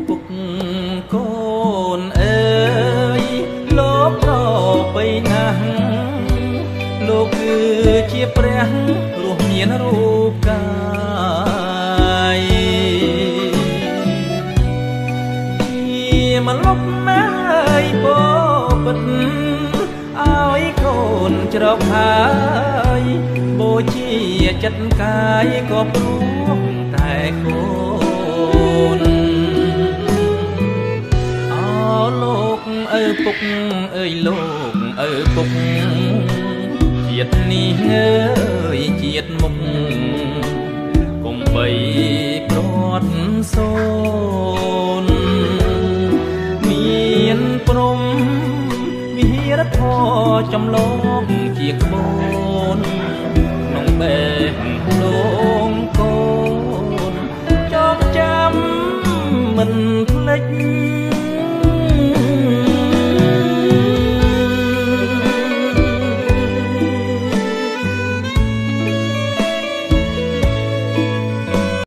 ពុកកូនអើយលោកប្របីណាស់លោកគឺជាព្រះរស់មានរូបកាយជាម្លប់ណាយបបិទឲ្យកូនច្រកហើយបូជាចិត្តកាយក៏ព្រោះតែកូនអោលោកអើពុកអើយលោកអើពុកជាតិនេះអើយជាតិមុខកុំបីព្រាត់សូនមានព្រំវិហារធរចំឡងជាក្បូនក្នុងបែបដងកូនចងចាំមិនភ្លេច